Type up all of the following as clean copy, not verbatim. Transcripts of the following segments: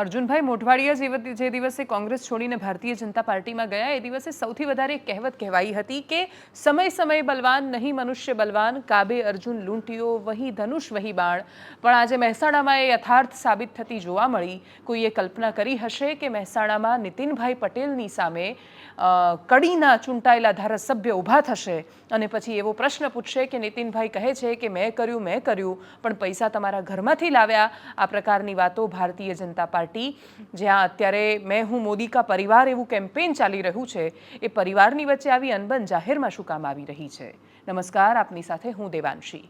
અર્જુનભાઈ મોઢવાડિયા જે દિવસે કોંગ્રેસ છોડીને ભારતીય જનતા પાર્ટીમાં ગયા એ દિવસે સૌથી વધારે કહેવત કહેવાઈ હતી કે સમય સમય બલવાન નહીં મનુષ્ય બલવાન, કાબે અર્જુન લૂંટ્યો વહી ધનુષ વહી બાણ. પણ આજે મહેસાણામાં એ યથાર્થ સાબિત થતી જોવા મળી. કોઈએ કલ્પના કરી હશે કે મહેસાણામાં નીતિનભાઈ પટેલની સામે કડીના ચૂંટાયેલા ધારાસભ્ય ઊભા થશે અને પછી એવો પ્રશ્ન પૂછશે કે નીતિનભાઈ કહે છે કે મેં કર્યું પણ પૈસા તમારા ઘરમાંથી લાવ્યા. આ પ્રકારની વાતો ભારતીય જનતા પાર્ટી, જ્યાં અત્યારે મેં હું મોદી કા પરિવાર એવું કેમ્પેન ચાલી રહ્યું છે, એ પરિવારની વચ્ચે આવી અનબન જાહેરમાં શું કામ આવી રહી છે? નમસ્કાર, આપની સાથે હું દેવાંશી.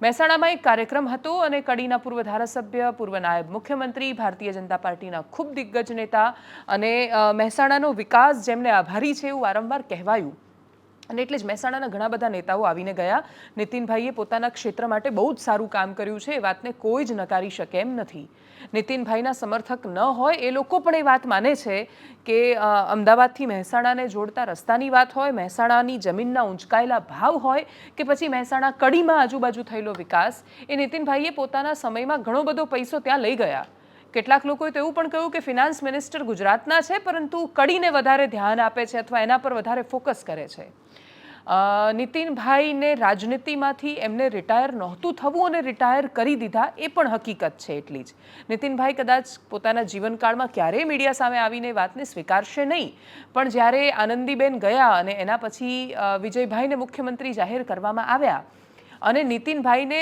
મહેસાણામાં એક કાર્યક્રમ હતો અને કડીના પૂર્વ ધારાસભ્ય, પૂર્વ નાયબ મુખ્યમંત્રી, ભારતીય જનતા પાર્ટીના ખૂબ દિગ્ગજ નેતા અને મહેસાણાનો વિકાસ જેમને આભારી છે એવું વારંવાર કહેવાયું. અને એટલે જ મહેસાણાના ઘણા બધા નેતાઓ આવીને ગયા. નીતિનભાઈએ પોતાના ક્ષેત્ર માટે બહુ જ સારું કામ કર્યું છે, એ વાતને કોઈ જ નકારી શકે એમ નથી. નીતિનભાઈના સમર્થક ન હોય એ લોકો પણ એ વાત માને છે કે અમદાવાદથી મહેસાણાને જોડતા રસ્તાની વાત હોય, મહેસાણાની જમીનના ઊંચકાયેલા ભાવ હોય કે પછી મહેસાણા કડીમાં આજુબાજુ થયેલો વિકાસ, એ નીતિનભાઈએ પોતાના સમયમાં ઘણો બધો પૈસો ત્યાં લઈ ગયા. કેટલાક લોકોએ તો એવું પણ કહ્યું કે ફિનાન્સ મિનિસ્ટર ગુજરાતના છે પરંતુ કડીને વધારે ધ્યાન આપે છે અથવા એના પર વધારે ફોકસ કરે છે. નીતિનભાઈને રાજનીતિમાંથી એમને રિટાયર નહોતું થવું અને રિટાયર કરી દીધા એ પણ હકીકત છે. એટલી જ નીતિનભાઈ કદાચ પોતાના જીવનકાળમાં ક્યારેય મીડિયા સામે આવીને વાતને સ્વીકારશે નહીં, પણ જ્યારે આનંદીબેન ગયા અને એના પછી વિજયભાઈને મુખ્યમંત્રી જાહેર કરવામાં આવ્યા અને નીતિનભાઈને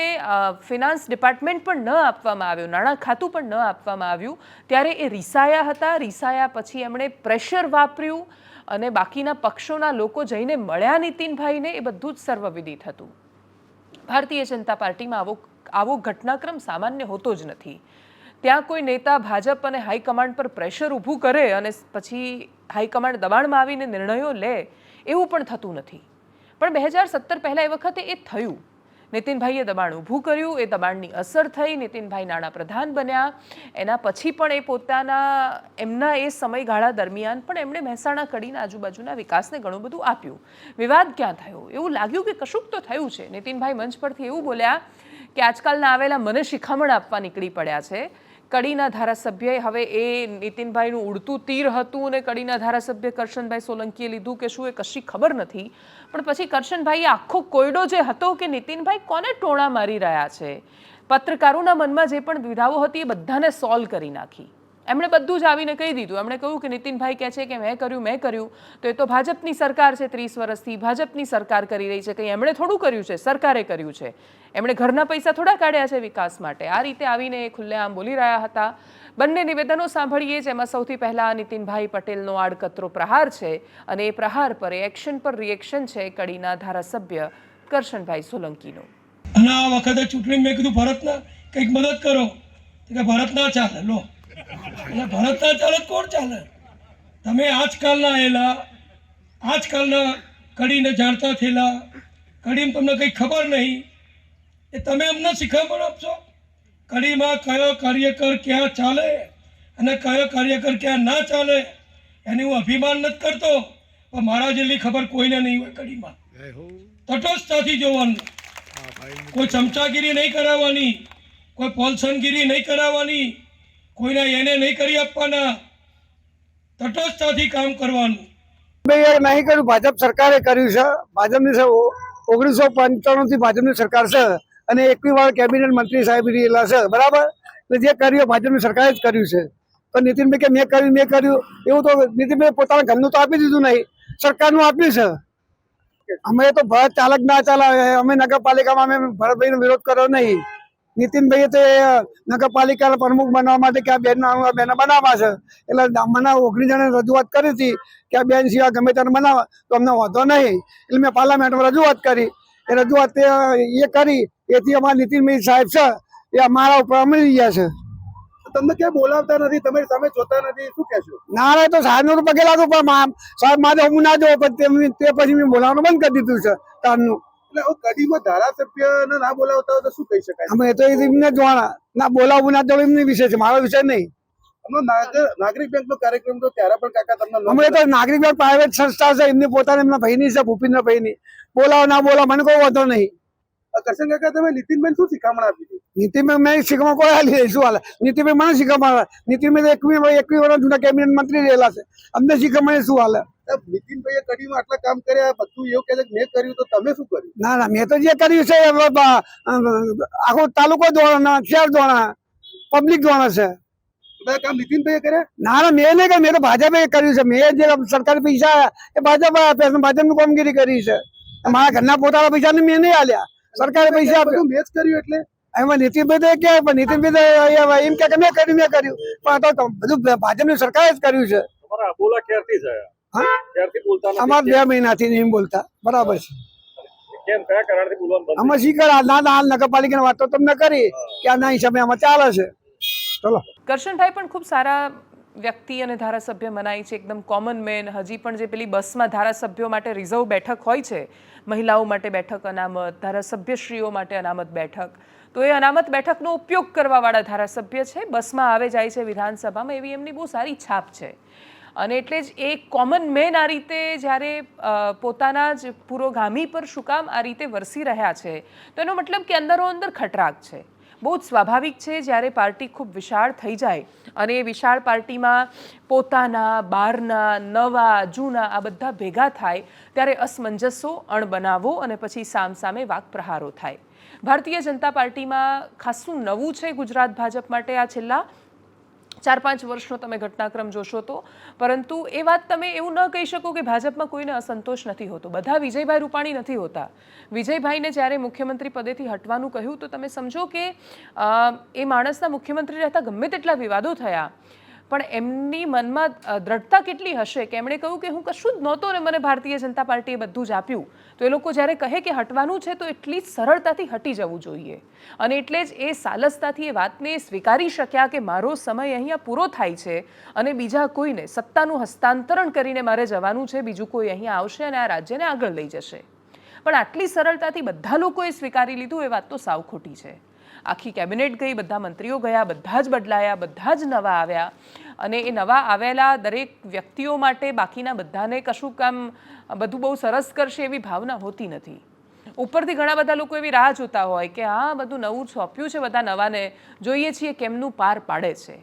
ફિનાન્સ ડિપાર્ટમેન્ટ પણ ન આપવામાં આવ્યું, નાણાં ખાતું પણ ન આપવામાં આવ્યું, ત્યારે એ રીસાયા હતા. રીસાયા પછી એમણે પ્રેશર વાપર્યું અને બાકીના પક્ષોના લોકો જઈને મળ્યા નીતિનભાઈને. એ બધું જ સર્વવિદિત હતું. ભારતીય જનતા પાર્ટીમાં આવો ઘટનાક્રમ સામાન્ય હોતો જ નથી. ત્યાં કોઈ નેતા ભાજપ અને હાઈકમાન્ડ પર પ્રેશર ઊભું કરે અને પછી હાઈકમાન્ડ દબાણમાં આવીને નિર્ણયો લે, એવું પણ થતું નથી. પણ 2017 પહેલાં એ વખતે એ થયું. નીતિનભાઈએ દબાણ ઊભું કર્યું, એ દબાણની અસર થઈ, નીતિનભાઈ નાણાપ્રધાન બન્યા. એના પછી પણ એ પોતાના એમના એ સમયગાળા દરમિયાન પણ એમણે મહેસાણા કડીના આજુબાજુના વિકાસને ઘણું બધું આપ્યું. વિવાદ ક્યાં થયો? એવું લાગ્યું કે કશુંક તો થયું છે. નીતિનભાઈ મંચ પરથી એવું બોલ્યા કે આજકાલના આવેલા મને શિખામણ આપવા નીકળી પડ્યા છે. કડીના ધારાસભ્યએ હવે એ નીતિનભાઈનું ઉડતું તીર હતું અને કડીના ધારાસભ્ય કરશનભાઈ સોલંકીએ લીધું કે શું એ કશી ખબર નથી. પણ પછી કરશનભાઈએ આખો કોયડો જે હતો કે નીતિનભાઈ કોને ટોણા મારી રહ્યા છે, પત્રકારોના મનમાં જે પણ દ્વિધાઓ હતી એ બધાને સોલ્વ કરી નાખી. એમણે બધું જ આવીને કહી દીધું. એમણે કહ્યું કે નીતિનભાઈ કહે છે કે મેં કર્યું તો એ તો ભાજપની સરકાર છે, 30 વર્ષથી ભાજપની સરકાર કરી રહી છે, કંઈ એમણે થોડું કર્યું છે, સરકારે કર્યું છે. એમણે ઘરના પૈસા થોડા કાઢ્યા છે વિકાસ માટે. આ રીતે આવીને એ ખુલ્લેઆમ બોલી રહ્યા હતા. બંને નિવેદનો સાંભળીએ જેમાં સૌથી પહેલા નીતિનભાઈ પટેલનો આડકતરો પ્રહાર છે અને એ પ્રહાર પર એક્શન પર રિએક્શન છે કડીના ધારાસભ્ય કરશનભાઈ સોલંકીનો. અને આ વખતે ચૂંટણી મેં કીધું ભરતના કંઈક મદદ કરો કે ભરત ના ચાલે. લો એટલે ભરત ના ચાલે કોણ ચાલે? તમે આજકાલના કડીને જાણતા થયેલા, કડીમાં તમને કંઈ ખબર નહીં, એ તમે અમને શિખામણ આપશો? કડીમાં કયો કાર્યકર ક્યાં ચાલે અને કયો કાર્યકર ક્યાં ના ચાલે એની હું અભિમાન નથી કરતો, પણ મારા જેટલી ખબર કોઈને નહીં હોય. કડીમાં તટસ્થતાથી જોવાનું, કોઈ ચમચાગીરી નહીં કરાવવાની, કોઈ પોલસનગીરી નહીં કરાવવાની, કોઈને એને નહીં કરી આપવાના, તટસ્થતાથી કામ કરવાનું. નહીં કર્યું, ભાજપ સરકારે કર્યું છે. ભાજપની 1995 થી ભાજપની સરકાર છે અને 21 વાર કેબિનેટ મંત્રી સાહેબ રહેલા છે, બરાબર. જે કર્યું ભાજપની સરકારે જ કર્યું છે. તો નીતિનભાઈ કે મેં કર્યું એવું તો નીતિનભાઈ પોતાના ઘરનું તો આપી દીધું નહીં, સરકારનું આપ્યું છે. અમે તો ભરત ચાલક ના ચાલે. અમે નગરપાલિકામાં અમે ભરતભાઈનો વિરોધ કર્યો નહીં. નીતિનભાઈએ તો નગરપાલિકાના પ્રમુખ બનવા માટે કે આ બેન બનાવવા છે, એટલે મને 19 જણે રજૂઆત કરી હતી કે આ બેન સિવાય ગમે તેને બનાવવા તો અમને વાંધો નહીં. એટલે મેં પાર્લામેન્ટમાં રજૂઆત કરી. એ રજૂઆત એ કરી એથી અમારા નીતિનભાઈ સાહેબ છે એ અમારા ઉપર અમલી ગયા છે. તમને ક્યાં બોલાવતા નથી, તમે સામે જોતા નથી, શું કહેશો? ના તો સાહેબ નું પગે લાગુ, પણ સાહેબ મારે હું ના જોઉં, પણ તે પછી મેં બોલાવવાનું બંધ કરી દીધું છે તારનું. એટલે કડીમાં ધારાસભ્યને ના બોલાવતા હોય તો શું કહી શકાય? અમે તો એમને જોવાના, ના બોલાવવું ના જોવું એમની વિષય છે, મારો વિષય નહીં. નાગરિક બેંક નો કાર્યક્રમ તો ત્યારે પણ કાકા તમને અમે તો નાગરિક બેંક પ્રાઇવેટ સંસ્થા છે, એમની પોતાની એમના ભાઈની છે, ભૂપેન્દ્ર ભાઈની. બોલાવો ના બોલાવો મને કોઈ વાંધો નહીં. કરશન કાકા તમે નીતિનબેન શું શિખામણ આપી હતી? નીતિમાં મેં શીખવા કોઈ હાલી શું હાલે નીતિભાઈ મને શીખવા નીતિભાઈ તો એકવી વર્ષ જૂના કેબિનેટ મંત્રી રહેલા છે અમને શીખવા શું હાલે નીતિનભાઈએ કડીમાં આટલા કામ કર્યા બધું એવું કહે છે કે મેં કર્યું તો તમે શું કર્યું? ના મેં તો જે કર્યું છે આખો તાલુકો દોણા શહેર દોણા પબ્લિક દોણા છે બધા કામ નીતિનભાઈએ કર્યા? ના મેં નહીં કર્યું મેં તો ભાજપે કર્યું છે મેં જે સરકારી પૈસા આપ્યા એ ભાજપની કામગીરી કરી છે મારા ઘરના પોતાના પૈસા મેં નહીં આલ્યા સરકારે પૈસા આપ્યા બધું મેં જ કર્યું એટલે એમાં નીતિનભાઈ તો ક્યાં પણ નીતિનભાઈ તો એમ કે મેં કર્યું પણ આ તો બધું ભાજપની સરકારે જ કર્યું છે તમારા બોલા ક્યારથી થયા? હા? ક્યારથી બોલતા નથી? અમારે 2 મહિનાથી નહીં બોલતા બરાબર છે કેમ કયા કારણથી બોલવાનું બંધ અમે શી કરા ના હાલ નગરપાલિકાની વાત તો તમને કરી કે આ ના હિસાબે આમાં ચાલે છે ચલો કરશનભાઈ પણ ખૂબ સારા વ્યક્તિ અને ધારાસભ્ય મનાય છે એકદમ કોમન મેન હજી પણ જે પેલી બસમાં ધારાસભ્યો માટે રિઝર્વ બેઠક હોય છે મહિલાઓ માટે બેઠક અનામત ધારાસભ્યશ્રીઓ માટે અનામત બેઠક તો એ અનામત બેઠકનો ઉપયોગ કરવાવાળા ધારાસભ્ય છે બસમાં આવે જાય છે વિધાનસભામાં એવી એમની બહુ સારી છાપ છે અને એટલે જ એ કોમન મેન આ રીતે જ્યારે પોતાના જ પુરોગામી પર શું કામ આ રીતે વરસી રહ્યા છે તો એનો મતલબ કે અંદરો અંદર ખટરાગ છે બહુ જ સ્વાભાવિક છે જ્યારે પાર્ટી ખૂબ વિશાળ થઈ જાય અને એ વિશાળ પાર્ટીમાં પોતાના બહારના નવા જૂના આ બધા ભેગા થાય ત્યારે અસમંજસો અણબનાવો અને પછી સામસામે વાકપ્રહારો થાય ભારતીય જનતા પાર્ટીમાં ખાસું નવું છે ગુજરાત ભાજપ માટે આ છેલ્લા 4-5 વર્ષનો તમે ઘટનાક્રમ જોશો તો પરંતુ એ વાત તમે એવું ન કહી શકો કે ભાજપમાં કોઈને અસંતોષ નથી હોતો બધા વિજયભાઈ રૂપાણી નથી હોતા વિજયભાઈને જ્યારે મુખ્યમંત્રી પદેથી હટવાનું કહ્યું તો તમે સમજો કે એ માણસના મુખ્યમંત્રી રહેતા ગમે તેટલા વિવાદો થયા પણ એમની મનમાં દ્રઢતા કેટલી હશે કે એમણે કહ્યું કે હું કશું જ નહોતો ને મને ભારતીય જનતા પાર્ટીએ બધું જ આપ્યું તો એ લોકો જ્યારે કહે કે હટવાનું છે તો એટલી જ સરળતાથી હટી જવું જોઈએ અને એટલે જ એ સાલસતાથી એ વાતને સ્વીકારી શક્યા કે મારો સમય અહીંયા પૂરો થાય છે અને બીજા કોઈને સત્તાનું હસ્તાંતરણ કરીને મારે જવાનું છે બીજું કોઈ અહીંયા આવશે અને આ રાજ્યને આગળ લઈ જશે પણ આટલી સરળતાથી બધા લોકોએ સ્વીકારી લીધું એ વાત તો સાવ ખોટી છે આખી કેબિનેટ ગઈ બધા મંત્રીઓ ગયા બધા જ બદલાયા બધા જ નવા આવ્યા અને એ નવા આવેલા દરેક વ્યક્તિઓ માટે બાકીના બધાને કશું કામ બધું બહુ સરસ કરશે એવી ભાવના હોતી નથી ઉપરથી ઘણા બધા લોકો એવી રાહ જોતા હોય કે હા બધું નવું સોંપ્યું છે બધા નવાને જોઈએ છીએ કેમનું પાર પાડે છે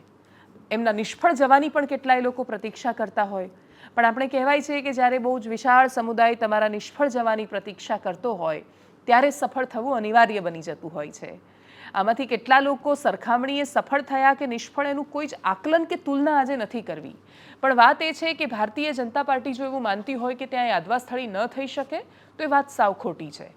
એમના નિષ્ફળ જવાની પણ કેટલાય લોકો પ્રતીક્ષા કરતા હોય પણ આપણે કહેવાય છે કે જ્યારે બહુ જ વિશાળ સમુદાય તમારા નિષ્ફળ જવાની પ્રતીક્ષા કરતો હોય ત્યારે સફળ થવું અનિવાર્ય બની જતું હોય છે આમાંથી કેટલા લોકો સરખામણીએ સફળ થયા કે નિષ્ફળ એનું કોઈ જ આકલન કે તુલના આજે નથી કરવી પણ વાત એ છે કે ભારતીય જનતા પાર્ટી જો એવું માનતી હોય કે ત્યાં યાદવા સ્થળી ન થઈ શકે તો એ વાત સાવ ખોટી છે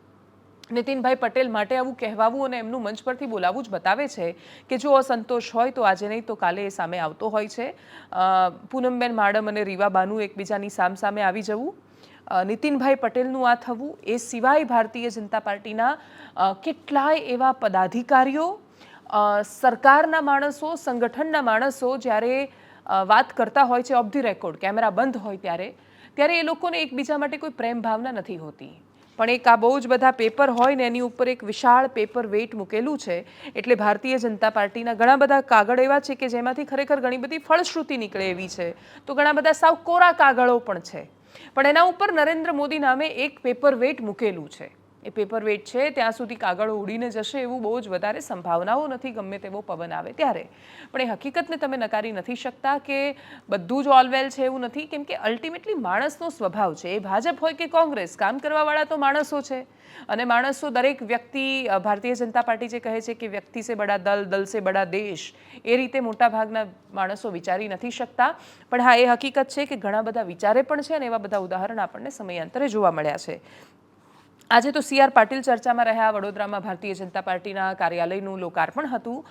નીતિનભાઈ પટેલ માટે આવું કહેવાવું અને એમનું મંચ પરથી બોલાવવું જ બતાવે છે કે જો અસંતોષ હોય તો આજે નહીં તો કાલે એ સામે આવતો હોય છે પૂનમબેન માડમ અને રીવાબાનું એકબીજાની સામસામે આવી જવું નીતિનભાઈ પટેલનું આ થવું એ સિવાય ભારતીય જનતા પાર્ટીના કેટલાય એવા પદાધિકારીઓ સરકારના માણસો સંગઠનના માણસો જ્યારે વાત કરતા હોય છે ઓફ ધી રેકોર્ડ કેમેરા બંધ હોય ત્યારે એ લોકોને એકબીજા માટે કોઈ પ્રેમ ભાવના નથી હોતી પણ એક આ બહુ જ બધા પેપર હોય ને એની ઉપર એક વિશાળ પેપર વેઇટ મૂકેલું છે એટલે ભારતીય જનતા પાર્ટીના ઘણા બધા કાગળ એવા છે કે જેમાંથી ખરેખર ઘણી બધી ફળશ્રુતિ નીકળે એવી છે તો ઘણા બધા સાવ કોરા કાગળો પણ છે પણ એના ઉપર નરેન્દ્ર મોદી નામે એક પેપર વેઇટ મૂકેલું છે એ પેપર વેઇટ છે ત્યાં સુધી કાગળો ઉડીને જશે એવું બહુ જ વધારે સંભાવનાઓ નથી ગમે તેવો પવન આવે ત્યારે પણ એ હકીકતને તમે નકારી નથી શકતા કે બધું જ ઓલવેલ છે એવું નથી કેમ કે અલ્ટિમેટલી માણસનો સ્વભાવ છે એ ભાજપ હોય કે કોંગ્રેસ કામ કરવાવાળા તો માણસો છે અને માણસો દરેક વ્યક્તિ ભારતીય જનતા પાર્ટી જે કહે છે કે વ્યક્તિ સે બડા દલ દલ સે બડા દેશ એ રીતે મોટાભાગના માણસો વિચારી નથી શકતા પણ હા એ હકીકત છે કે ઘણા બધા વિચારે પણ છે અને એવા બધા ઉદાહરણ આપણને સમયાંતરે જોવા મળ્યા છે આજે તો CR પાટીલ ચર્ચામાં રહ્યા વડોદરામાં ભારતીય જનતા પાર્ટીના કાર્યાલયનું લોકાર્પણ હતું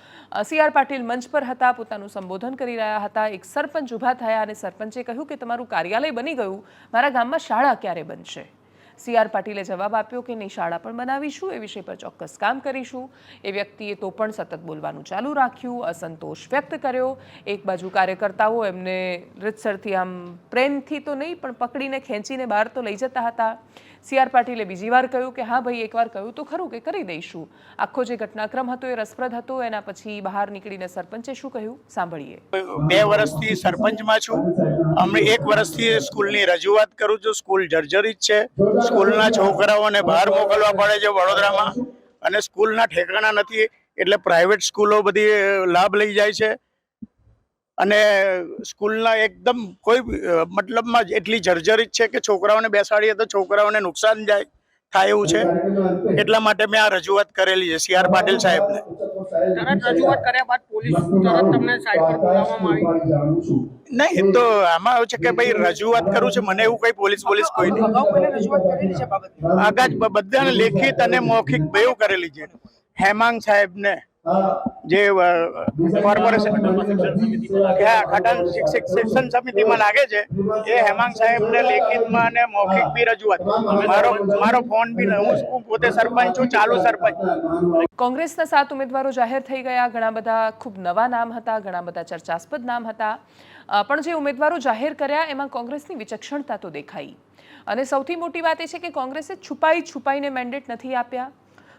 CR પાટીલ મંચ પર હતા પોતાનું સંબોધન કરી રહ્યા હતા એક સરપંચ ઊભા થયા અને સરપંચે કહ્યું કે તમારું કાર્યાલય બની ગયું મારા ગામમાં શાળા ક્યારે બનશે CR પાટીલે જવાબ આપ્યો કે નહીં શાળા પણ બનાવીશું એ વિષય પર ચોક્કસ કામ કરીશું એ વ્યક્તિએ તો પણ સતત બોલવાનું ચાલુ રાખ્યું અસંતોષ વ્યક્ત કર્યો એક બાજુ કાર્યકર્તાઓ એમને રીતસરથી આમ પ્રેમથી તો નહીં પણ પકડીને ખેંચીને બહાર તો લઈ જતા હતા CR પાટીલે બીજી વાર કહ્યું કે હા ભાઈ એકવાર કહ્યું તો ખરું કે કરી દઈશું આખો જે ઘટનાક્રમ હતો એ રસપ્રદ હતો એના પછી બહાર નીકળીને સરપંચે શું કહ્યું સાંભળીએ 2 વર્ષથી સરપંચમાં છું અમે 1 વર્ષથી સ્કૂલની રજૂઆત કરું છું સ્કૂલ જર્જરિત છે સ્કૂલના છોકરાઓને બહાર મોકલવા પડે છે વડોદરામાં અને સ્કૂલના ઠેકાણા નથી એટલે પ્રાઇવેટ સ્કૂલો બધી લાભ લઈ જાય છે અને સ્કૂલના એકદમ કોઈ મતલબમાં એટલી જર્જરિત છે કે છોકરાઓને બેસાડીએ તો છોકરાઓને નુકસાન થાય એવું છે. એટલા માટે મેં આ રજૂઆત કરેલી છે CR પાટીલ સાહેબને. તરત રજૂઆત કર્યા બાદ પોલીસ તરત તમને સાઈડ પર બોલાવવામાં આવી? નહીં, તો આમાં એવું છે કે ભાઈ રજૂઆત કરું છે, મને એવું કઈ પોલીસ કોઈ નહીં. અગાઉ કોઈને રજૂઆત કરેલી છે બાબતે? આગાજ બધાને લેખિત અને મૌખિક બેઉ કરેલી છે. હેમાંગ સાહેબને જે કોર્પોરેશન ખટન શિક્ષણ સમિતિમાં લાગે છે એ હેમાંગ સાહેબને લેખિતમાં અને મૌખિક બી રજૂઆત. મારો ફોન બી હું પોતે સરપંચ છું, ચાલુ સરપંચ. કોંગ્રેસના 7 ઉમેદવારો જાહેર થઈ ગયા. ઘણા બધા ખૂબ નવા નામ હતા, ઘણા બધા ચર્ચાસ્પદ નામ હતા, પણ જે ઉમેદવારો જાહેર કર્યા એમાં કોંગ્રેસની વિચક્ષણતા તો દેખાઈ. અને સૌથી મોટી વાત એ છે કે કોંગ્રેસે છુપાઈને મેન્ડેટ નથી આપ્યા.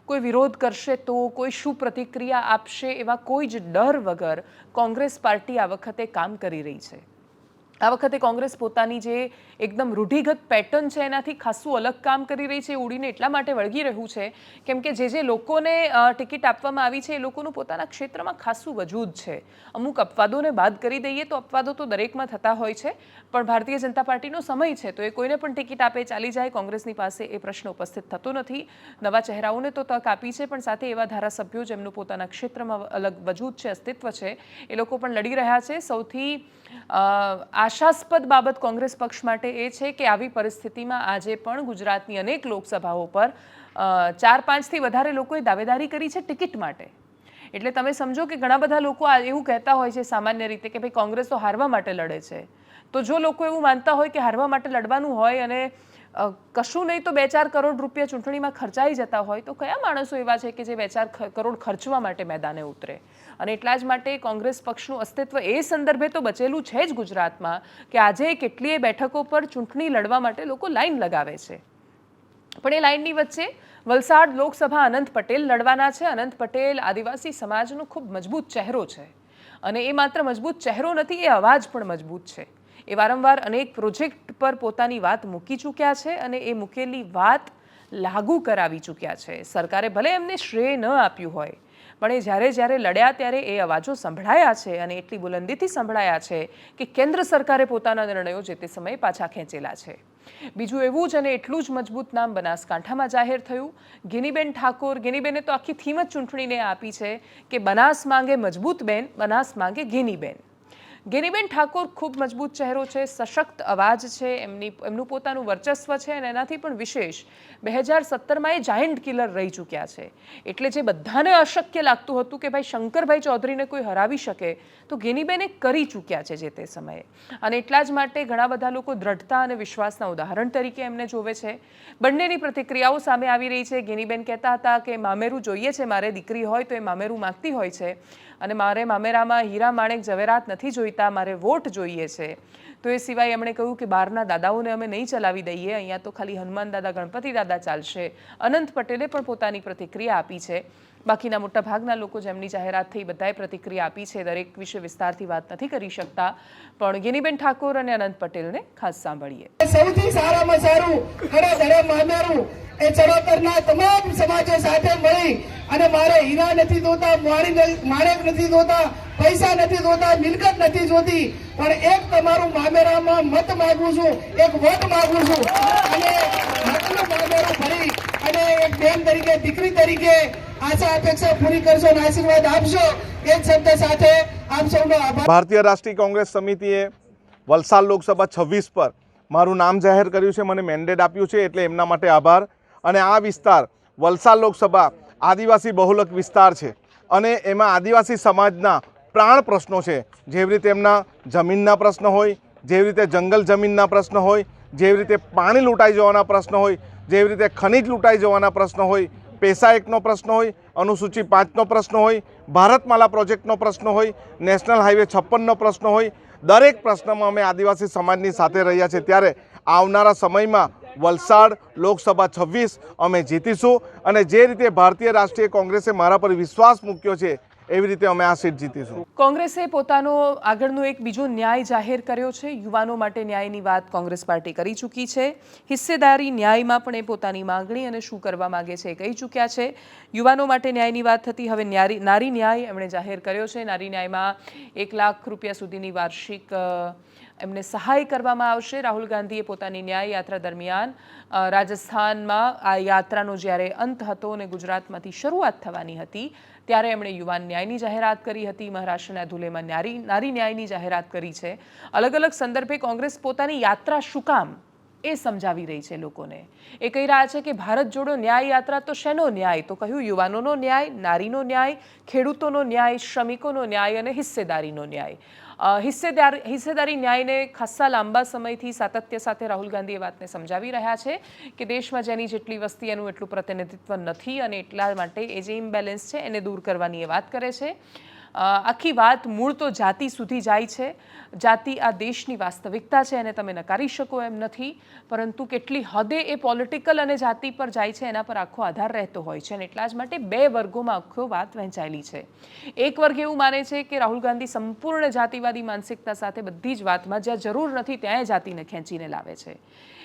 કોઈ વિરોધ કરશે તો, કોઈ શું પ્રતિક્રિયા આપશે એવા કોઈ જ ડર વગર કોંગ્રેસ પાર્ટી આ વખતે કામ કરી રહી છે. આ વખતે કોંગ્રેસ પોતાની જે એકદમ રૂઢિગત પેટર્ન છે એનાથી ખાસું અલગ કામ કરી રહી છે. ઉડીને એટલા માટે વળગી રહ્યું છે કેમ કે જે લોકોને ટિકિટ આપવામાં આવી છે એ લોકોનું પોતાના ક્ષેત્રમાં ખાસું વજૂદ છે. અમુક અપવાદોને બાદ કરી દઈએ તો અપવાદો તો દરેકમાં થતા હોય છે, પણ ભારતીય જનતા પાર્ટીનો સમય છે તો એ કોઈને પણ ટિકિટ આપે ચાલી જાય. કોંગ્રેસની પાસે એ પ્રશ્ન ઉપસ્થિત થતો નથી. નવા ચહેરાઓને તો તક આપી છે, પણ સાથે એવા ધારાસભ્યો જેમનું પોતાના ક્ષેત્રમાં અલગ વજૂદ છે, અસ્તિત્વ છે, એ લોકો પણ લડી રહ્યા છે. સૌથી આશાસ્પદ બાબત કોંગ્રેસ પક્ષ માટે એ છે કે આવી પરિસ્થિતિમાં આજે પણ ગુજરાતની અનેક લોકસભાઓ પર 4-5થી વધારે લોકોએ દાવેદારી કરી છે ટિકિટ માટે. એટલે તમે સમજો કે ઘણા બધા લોકો એવું કહેતા હોય છે સામાન્ય રીતે કે ભાઈ કોંગ્રેસ તો હારવા માટે લડે છે. તો જો લોકો એવું માનતા હોય કે હારવા માટે લડવાનું હોય અને કશું નહીં તો 2-4 કરોડ રૂપિયા ચૂંટણીમાં ખર્ચાઈ જતા હોય તો કયા માણસો એવા છે કે જે 2-4 કરોડ ખર્ચવા માટે મેદાને ઉતરે? અને એટલા જ માટે કોંગ્રેસ પક્ષનું અસ્તિત્વ એ સંદર્ભે તો બચેલું છે જ ગુજરાતમાં કે આજે કેટલીય બેઠકો પર ચૂંટણી લડવા માટે લોકો લાઈન લગાવે છે. પણ એ લાઈનની વચ્ચે વલસાડ લોકસભા અનંત પટેલ લડવાના છે. અનંત પટેલ આદિવાસી સમાજનો ખૂબ મજબૂત ચહેરો છે અને એ માત્ર મજબૂત ચહેરો નથી, એ અવાજ પણ મજબૂત છે. એ વારંવાર અનેક પ્રોજેક્ટ પર પોતાની વાત મૂકી ચૂક્યા છે અને એ મૂકેલી વાત લાગુ કરાવી ચૂક્યા છે. સરકારે ભલે એમને શ્રેય ન આપ્યું હોય, પણ એ જ્યારે લડ્યા ત્યારે એ અવાજો સંભળાયા છે અને એટલી બુલંદીથી સંભળાયા છે કે કેન્દ્ર સરકારે પોતાના નિર્ણયો જે તે સમયે પાછા ખેંચેલા છે. બીજું એવું જ અને એટલું જ મજબૂત નામ બનાસકાંઠામાં જાહેર થયું. ગિનીબેન ઠાકોર. ગિનીબેને તો આખી થીમ જ ચૂંટણીને આપી છે કે બનાસ માંગે મજબૂત બેન, બનાસ માંગે ગિનીબેન. ગિનીબેન ઠાકોર ખૂબ મજબૂત ચહેરો છે, સશક્ત અવાજ છે, એમનું પોતાનું વર્ચસ્વ છે અને એનાથી પણ વિશેષ 2017માં એ જાયન્ટ કિલર રહી ચૂક્યા છે. એટલે જે બધાને અશક્ય લાગતું હતું કે ભાઈ શંકરભાઈ ચૌધરીને કોઈ હરાવી શકે તો ગિનીબેન એ કરી ચૂક્યા છે જે તે સમયે. અને એટલા જ માટે ઘણા બધા લોકો દ્રઢતા અને વિશ્વાસના ઉદાહરણ તરીકે એમને જોવે છે. બંનેની પ્રતિક્રિયાઓ સામે આવી રહી છે. ગિનીબેન કહેતા હતા કે મામેરું જોઈએ છે, મારે દીકરી હોય તો એ મામેરું માગતી હોય છે અને મારે મામેરામાં હીરા માણેક ઝવેરાત નથી જોઈતા, મારે વોટ જોઈએ છે. તો એ સિવાય એમણે કહ્યું કે બહારના દાદાઓને અમે નહીં ચલાવી દઈએ, અહીંયા તો ખાલી હનુમાન દાદા, ગણપતિ દાદા ચાલશે. અનંત પટેલે પણ પોતાની પ્રતિક્રિયા આપી છે. બાકીના મોટા ભાગના લોકો જેમની જાહેરાત થઈ બધાએ પ્રતિક્રિયા આપી છે. દરેક વિશે વિસ્તારથી વાત નથી કરી શકતા, પણ ગિનીબેન ઠાકોર અને અનંત પટેલને ખાસ સાંભળીએ. સૌથી સારામાં સારું ખડે ધડે મામેરું એ ચરોતરના તમામ સમાજો સાથે મળી અને મારે હીરા નથી જોતા, માણેક નથી જોતા, પૈસા નથી જોતા, મિલકત નથી જોતી, પણ એક તમારું મામેરામાં મત માંગુ છું, એક વોટ માંગુ છું અને મતનું મામેરું ભરી અને એક બેન તરીકે, દીકરી તરીકે આશા અપેક્ષા પૂરી કરશો અને આશીર્વાદ આપશો. એ જ શબ્દ સાથે આપ સૌનો આભાર. ભારતીય રાષ્ટ્રીય કોંગ્રેસ સમિતિએ વલસાડ લોકસભા 26 પર મારું નામ જાહેર કર્યું છે, મને મેન્ડેટ આપ્યું છે, એટલે એમના માટે આભાર. અને આ વિસ્તાર વલસાડ લોકસભા આદિવાસી બહુલક વિસ્તાર છે અને એમાં આદિવાસી સમાજના પ્રાણ પ્રશ્નો છે. જેવી રીતે એમના જમીનના પ્રશ્ન હોય, જેવી રીતે જંગલ જમીનના પ્રશ્ન હોય, જેવી રીતે પાણી લૂંટાઈ જવાના પ્રશ્ન હોય, જેવી રીતે ખનિજ લૂંટાઈ જવાના પ્રશ્ન હોય, પેશા એકનો પ્રશ્ન હોય, અનુસૂચિ 5નો પ્રશ્ન હોય, ભારતમાલા પ્રોજેક્ટનો પ્રશ્ન હોય, નેશનલ હાઈવે 56નો પ્રશ્ન હોય, દરેક પ્રશ્નમાં અમે આદિવાસી સમાજની સાથે રહ્યા છે. ત્યારે આવનારા સમયમાં વલસાડ લોકસભા 26 અમે જીતીશું અને જે રીતે ભારતીય રાષ્ટ્રીય કોંગ્રેસે મારા પર વિશ્વાસ મૂક્યો છે એવી રીતે અમે આ સીટ જીતીશું. કોંગ્રેસે પોતાનો આગળનો એક બીજો ન્યાય જાહેર કર્યો છે. યુવાનો માટે ન્યાયની વાત કોંગ્રેસ પાર્ટી કરી ચૂકી છે. હિસ્સેદારી ન્યાયમાં પણ એ પોતાની માંગણી અને શું કરવા માંગે છે એ કહી ચૂક્યા છે. યુવાનો માટે ન્યાયની વાત થતી, હવે નારી ન્યાય એમણે જાહેર કર્યો છે. નારી ન્યાયમાં 1 લાખ રૂપિયા સુધીની વાર્ષિક એમને સહાય કરવામાં આવશે. રાહુલ ગાંધીએ પોતાની ન્યાય યાત્રા દરમિયાન રાજસ્થાનમાં આ યાત્રાનો જ્યારે અંત હતો અને ગુજરાતમાંથી શરૂઆત થવાની હતી ત્યારે એમણે યુવાન ન્યાયની જાહેરાત કરી હતી. મહારાષ્ટ્રના ધુલેમાં નારી ન્યાયની જાહેરાત કરી છે. અલગ અલગ સંદર્ભે કોંગ્રેસ પોતાની યાત્રા શું કામ એ સમજાવી રહી છે લોકોને. એ કહી રહ્યા છે કે ભારત જોડો ન્યાય યાત્રા તો શેનો ન્યાય? તો કહ્યું યુવાનોનો ન્યાય, નારીનો ન્યાય, ખેડૂતોનો ન્યાય, શ્રમિકોનો ન્યાય અને હિસ્સેદારીનો ન્યાય. હિસ્સેદારી ન્યાયને ખાસ્સા લાંબા સમયથી સાતત્ય સાથે રાહુલ ગાંધી એ વાતને સમજાવી રહ્યા છે કે દેશમાં જેની જેટલી વસ્તી એનું એટલું પ્રતિનિધિત્વ નથી અને એટલા માટે એ જે ઇમ્બેલેન્સ છે એને દૂર કરવાની એ વાત કરે છે. આખી વાત મૂળ તો જાતિ સુધી જાય છે. જાતિ આ દેશની વાસ્તવિકતા છે અને તમે નકારી શકો એમ નથી, પરંતુ કેટલી હદે એ પોલિટિકલ અને જાતિ પર જાય છે એના પર આખો આધાર રહેતો હોય છે અને એટલા જ માટે 2 વર્ગોમાં આખો વાત વહેંચાયેલી છે. એક વર્ગ એવું માને છે કે રાહુલ ગાંધી સંપૂર્ણ જાતિવાદી માનસિકતા સાથે બધી જ વાતમાં જ્યાં જરૂર નથી ત્યાં જાતિને ખેંચીને લાવે છે.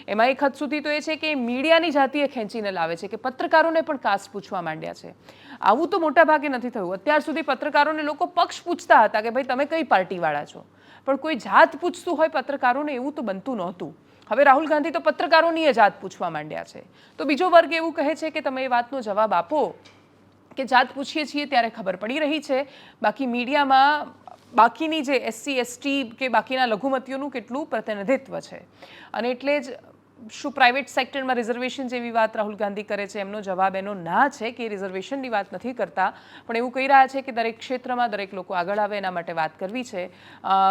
એમાં એક હદ સુધી તો એ છે કે મીડિયાની જાતિએ ખેંચીને લાવે છે કે પત્રકારોને પણ કાસ્ટ પૂછવા માંડ્યા છે. આવું તો મોટા ભાગે નથી થયું. અત્યાર સુધી પત્રકારોને લોકો પક્ષ પૂછતા હતા કે ભાઈ તમે કઈ પાર્ટીવાળા છો, પણ કોઈ જાત પૂછતું હોય પત્રકારોને એવું તો બનતું નહોતું. હવે રાહુલ ગાંધી તો પત્રકારોની જાત પૂછવા માંડ્યા છે. તો બીજો વર્ગ એવું કહે છે કે તમે એ વાતનો જવાબ આપો કે જાત પૂછીએ છીએ ત્યારે ખબર પડી રહી છે, બાકી મીડિયામાં બાકીની જે SC ST કે બાકીના લઘુમતીઓનું કેટલું પ્રતિનિધિત્વ છે. અને એટલે જ શું પ્રાઇવેટ સેક્ટરમાં રિઝર્વેશન જેવી વાત રાહુલ ગાંધી કરે છે? એમનો જવાબ એનો ના છે કે રિઝર્વેશનની વાત નથી કરતા, પણ એવું કહી રહ્યા છે કે દરેક ક્ષેત્રમાં દરેક લોકો આગળ આવે એના માટે વાત કરવી છે.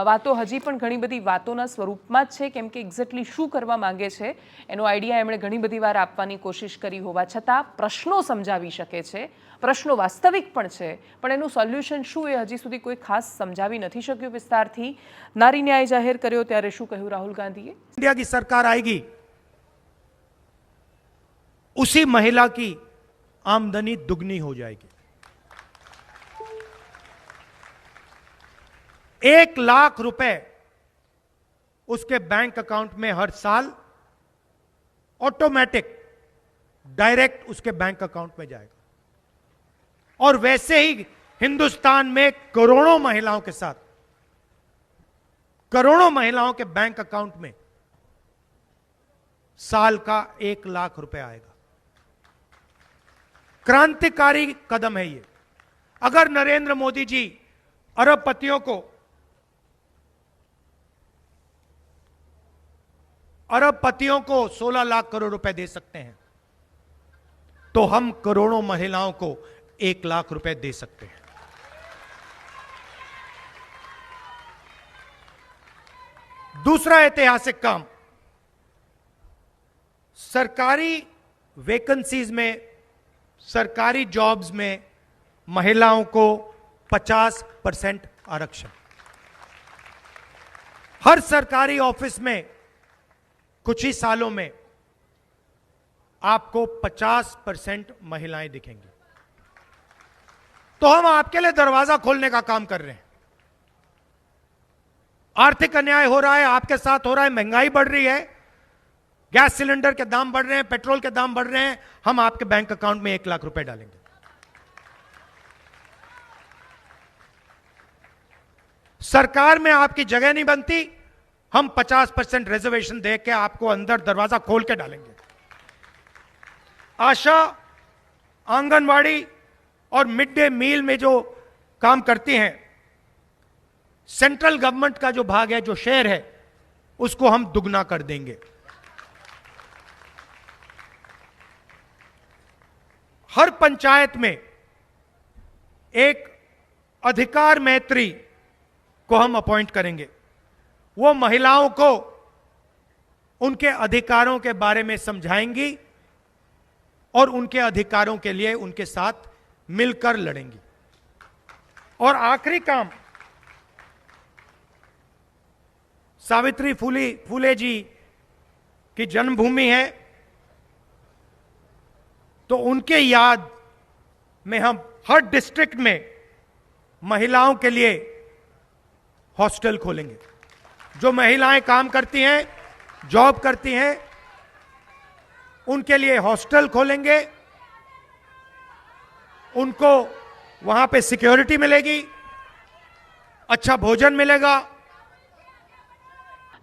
વાતો હજી પણ ઘણી બધી વાતોના સ્વરૂપમાં જ છે, કેમ કે એક્ઝેક્ટલી શું કરવા માંગે છે એનો આઈડિયા એમણે ઘણી બધી વાર આપવાની કોશિશ કરી હોવા છતાં પ્રશ્નો સમજાવી શકે છે, પ્રશ્નો વાસ્તવિક પણ છે, પણ એનું સોલ્યુશન શું એ હજી સુધી કોઈ ખાસ સમજાવી નથી શક્યું વિસ્તારથી. નારી ન્યાય જાહેર કર્યો ત્યારે શું કહ્યું રાહુલ ગાંધીએ? इंडिया की सरकार आएगी उसी महिला की आमदनी दुगनी हो जाएगी. 1 लाख रुपए उसके बैंक अकाउंट में हर साल ऑटोमेटिक डायरेक्ट उसके बैंक अकाउंट में जाएगा. और वैसे ही हिंदुस्तान में करोड़ों महिलाओं के साथ करोड़ों महिलाओं के बैंक अकाउंट में साल का 1 लाख रुपए आएगा. क्रांतिकारी कदम है ये. अगर नरेंद्र मोदी जी अरबपतियों को 16 लाख करोड़ रुपए दे सकते हैं, तो हम करोड़ों महिलाओं को 1 लाख रुपए दे सकते हैं. दूसरा ऐतिहासिक काम, सरकारी वैकेंसीज में, सरकारी जॉब्स में महिलाओं को 50% आरक्षण. हर सरकारी ऑफिस में कुछ ही सालों में आपको 50% महिलाएं दिखेंगी. तो हम आपके लिए दरवाजा खोलने का काम कर रहे हैं. आर्थिक अन्याय हो रहा है, आपके साथ हो रहा है, महंगाई बढ़ रही है, गैस सिलेंडर के दाम बढ़ रहे हैं, पेट्रोल के दाम बढ़ रहे हैं. हम आपके बैंक अकाउंट में 1 लाख रुपए डालेंगे. सरकार में आपकी जगह नहीं बनती, हम 50% रिजर्वेशन दे के आपको अंदर दरवाजा खोल के डालेंगे. आशा, आंगनवाड़ी और मिड डे मील में जो काम करती हैं, सेंट्रल गवर्नमेंट का जो भाग है, जो शेयर है, उसको हम दुगना कर देंगे. हर पंचायत में एक अधिकार मैत्री को हम अपॉइंट करेंगे. वो महिलाओं को उनके अधिकारों के बारे में समझाएंगी और उनके अधिकारों के लिए उनके साथ मिलकर लड़ेंगी. और आखिरी काम, सावित्री फूले जी की जन्मभूमि है, तो उनके याद में हम हर डिस्ट्रिक्ट में महिलाओं के लिए हॉस्टल खोलेंगे। जो महिलाएं काम करती हैं, जॉब करती हैं, उनके लिए हॉस्टल खोलेंगे। उनको वहां पे सिक्योरिटी मिलेगी, अच्छा भोजन मिलेगा।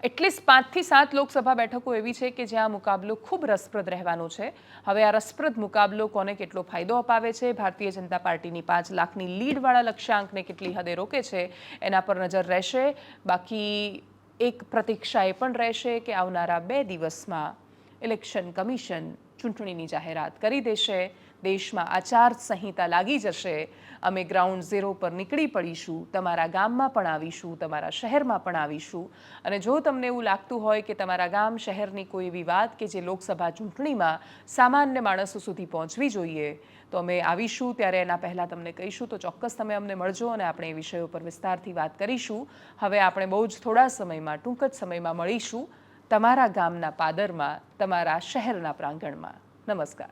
એટલીસ્ટ 5 થી 7 લોકસભા બેઠકો એવી છે કે જ્યાં મુકાબલો ખૂબ રસપ્રદ રહેવાનો છે. હવે આ રસપ્રદ મુકાબલો કોને કેટલો ફાયદો અપાવે છે, ભારતીય જનતા પાર્ટીની 5 લાખની લીડવાળા લક્ષ્યાંકને કેટલી હદે રોકે છે, એના પર નજર રહેશે. બાકી એક પ્રતીક્ષા એ પણ રહેશે કે આવનારા 2 દિવસમાં ઇલેક્શન કમિશન ચૂંટણીની જાહેરાત કરી દેશે. દેશમાં આચાર સંહિતા લાગી જશે. અમે ગ્રાઉન્ડ ઝીરો પર નીકળી પડીશું, તમારા ગામમાં પણ આવીશું, તમારા શહેરમાં પણ આવીશું. અને જો તમને એવું લાગતું હોય કે તમારા ગામ શહેરની કોઈ એવી વાત કે જે લોકસભા ચૂંટણીમાં સામાન્ય માણસો સુધી પહોંચવી જોઈએ, તો અમે આવીશું. ત્યારે એના પહેલાં તમને કહીશું તો ચોક્કસ તમે અમને મળજો અને આપણે એ વિષયો પર વિસ્તારથી વાત કરીશું. હવે આપણે બહુ જ થોડા સમયમાં, ટૂંક જ સમયમાં મળીશું તમારા ગામના પાદરમાં, તમારા શહેરના પ્રાંગણમાં. નમસ્કાર.